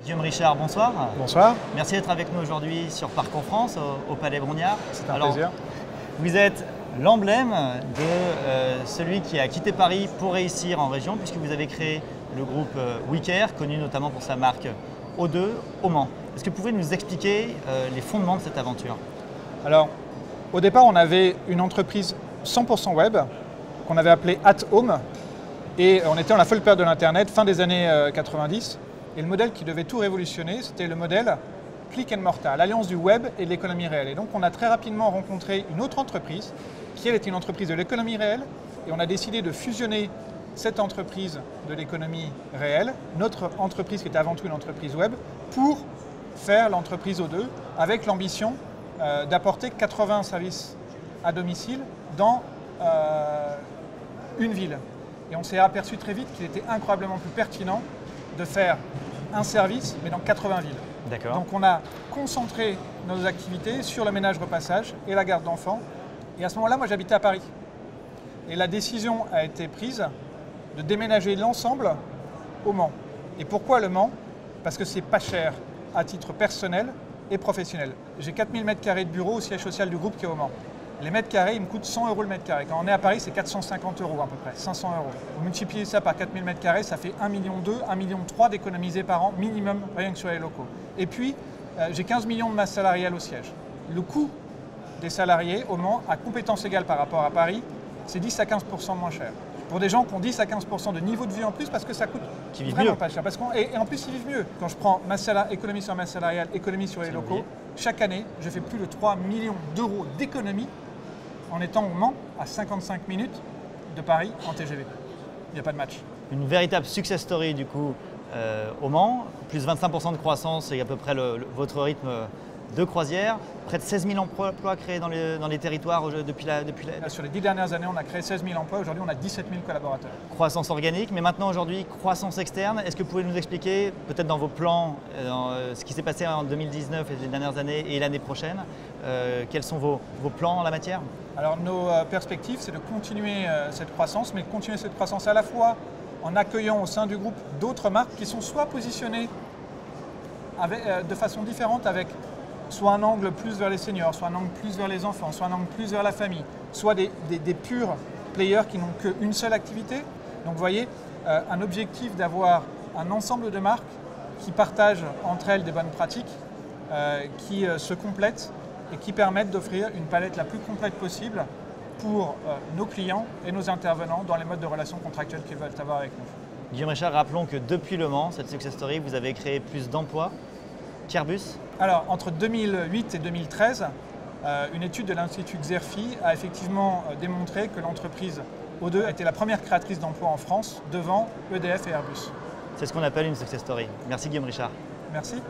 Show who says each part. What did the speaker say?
Speaker 1: Guillaume Richard, bonsoir.
Speaker 2: Bonsoir.
Speaker 1: Merci d'être avec nous aujourd'hui sur Parcours France au Palais Brongniart.
Speaker 2: C'est un plaisir.
Speaker 1: Vous êtes l'emblème de celui qui a quitté Paris pour réussir en région, puisque vous avez créé le groupe WeCare, connu notamment pour sa marque O2 au Mans. Est-ce que vous pouvez nous expliquer les fondements de cette aventure?
Speaker 2: Alors, au départ, on avait une entreprise 100% web qu'on avait appelée At Home, et on était dans la folle période de l'Internet, fin des années 90. Et le modèle qui devait tout révolutionner, c'était le modèle click and mortar, l'alliance du web et de l'économie réelle. Et donc on a très rapidement rencontré une autre entreprise, qui elle était une entreprise de l'économie réelle, et on a décidé de fusionner cette entreprise de l'économie réelle, notre entreprise qui était avant tout une entreprise web, pour faire l'entreprise O2, avec l'ambition d'apporter 80 services à domicile dans une ville. Et on s'est aperçu très vite qu'il était incroyablement plus pertinent de faire un service, mais dans 80 villes.
Speaker 1: D'accord.
Speaker 2: Donc on a concentré nos activités sur le ménage-repassage et la garde d'enfants. Et à ce moment-là, moi j'habitais à Paris. Et la décision a été prise de déménager l'ensemble au Mans. Et pourquoi le Mans? Parce que c'est pas cher à titre personnel et professionnel. J'ai 4000 m² de bureau au siège social du groupe qui est au Mans. Les mètres carrés, ils me coûtent 100 € le mètre carré. Quand on est à Paris, c'est 450 € à peu près, 500 €. Vous multipliez ça par 4000 m², ça fait 1,2 million, 1,3 million d'économisés par an minimum, rien que sur les locaux. Et puis, j'ai 15 millions de masse salariale au siège. Le coût des salariés au Mans, à compétences égales par rapport à Paris, c'est 10 à 15% moins cher. Pour des gens qui ont 10 à 15% de niveau de vie en plus, parce que ça coûte vraiment pas cher. Et en plus, ils vivent mieux. Quand je prends économie sur masse salariale, économie sur les locaux, chaque année, je fais plus de 3 millions d'euros d'économie en étant au Mans à 55 minutes de Paris en TGV. Il n'y a pas de match.
Speaker 1: Une véritable success story du coup au Mans, plus 25% de croissance et à peu près votre rythme de croisière, près de 16 000 emplois créés dans les territoires depuis la...
Speaker 2: Sur les 10 dernières années, on a créé 16 000 emplois, aujourd'hui on a 17 000 collaborateurs.
Speaker 1: Croissance organique, mais maintenant aujourd'hui, croissance externe. Est-ce que vous pouvez nous expliquer, peut-être dans vos plans, ce qui s'est passé en 2019 et les dernières années et l'année prochaine, quels sont vos plans en la matière?
Speaker 2: Alors nos perspectives, c'est de continuer cette croissance, mais de continuer cette croissance à la fois en accueillant au sein du groupe d'autres marques qui sont soit positionnées de façon différente avec soit un angle plus vers les seniors, soit un angle plus vers les enfants, soit un angle plus vers la famille, soit des purs players qui n'ont qu'une seule activité. Donc vous voyez, un objectif d'avoir un ensemble de marques qui partagent entre elles des bonnes pratiques, qui se complètent et qui permettent d'offrir une palette la plus complète possible pour nos clients et nos intervenants dans les modes de relations contractuelles qu'ils veulent avoir avec nous.
Speaker 1: Guillaume Richard, rappelons que depuis le Mans, cette success story, vous avez créé plus d'emplois qu'Airbus.
Speaker 2: Alors, entre 2008 et 2013, une étude de l'Institut Xerfi a effectivement démontré que l'entreprise O2 était la première créatrice d'emplois en France devant EDF et Airbus.
Speaker 1: C'est ce qu'on appelle une success story. Merci Guillaume Richard.
Speaker 2: Merci.